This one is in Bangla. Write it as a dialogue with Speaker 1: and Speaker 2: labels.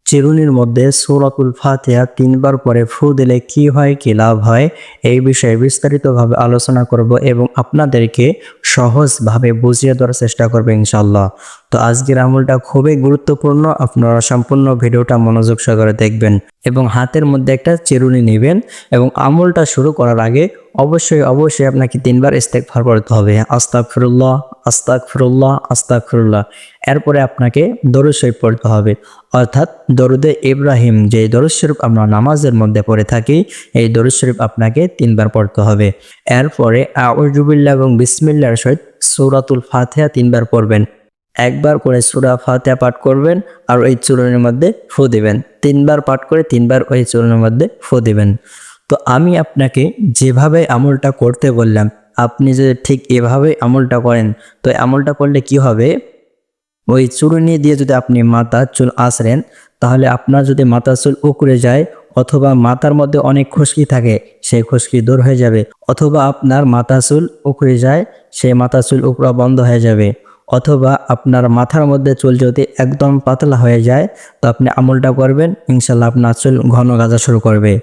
Speaker 1: চিরুনির মধ্যে সূরাতুল ফাতিহা ৩ বার পরে ফু দিলে কি হয়, কি লাভ হয়, এই বিষয়ে বিস্তারিতভাবে আলোচনা করব এবং আপনাদেরকে সহজভাবে বুঝিয়ে দেওয়ার চেষ্টা করব ইনশাআল্লাহ। তো আজকের আমলটা খুবই গুরুত্বপূর্ণ, আপনারা সম্পূর্ণ ভিডিওটা মনোযোগ সহকারে দেখবেন এবং হাতের মধ্যে একটা চিরুনি নেবেন এবং আমলটা শুরু করার আগে অবশ্যই আপনাকে ৩ বার ইস্তেগফার পড়তে হবে। আস্তাগফিরুল্লাহ, আস্তাগফিরুল্লাহ, আস্তাগফিরুল্লাহ। এরপরে আপনাকে দরুদ শরীফ পড়তে হবে, অর্থাৎ দরুদে ইব্রাহিম, যে দরুদ শরীফ আমরা নামাজের মধ্যে পড়ে থাকি, এই দরুদ শরীফ আপনাকে ৩ বার পড়তে হবে। এরপরে আউযু বিল্লাহি এবং বিসমিল্লাহর সহিত সূরাতুল ফাতিহা ৩ বার পড়বেন। একবার করে সূরা ফাতিহা পাঠ করবেন আর ওই চূর্ণের মধ্যে ফু দিবেন। ৩ বার পাঠ করে ৩ বার ওই চূর্ণের মধ্যে ফু দিবেন। তো আমি আপনাকে যেভাবে আমলটা করতে বললাম, আপনি যদি ঠিক এভাবে আমলটা করেন, তো আমলটা করলে কি হবে, ওই চুরুনি দিয়ে যদি আপনি মাথা চুল আঁচড়েন, তাহলে আপনার যদি মাথা চুল উকড়ে যায় অথবা মাথার মধ্যে অনেক খুশকি থাকে, সেই খুশকি দূর হয়ে যাবে। অথবা আপনার মাথা চুল উকড়ে যায়, সেই মাথা চুল উকড়া বন্ধ হয়ে যাবে। অথবা আপনার মাথার মধ্যে চুল যদি একদম পাতলা হয়ে যায়, তো আপনি আমলটা করবেন, ইনশাল্লাহ আপনার চুল ঘন গাজা শুরু করবে।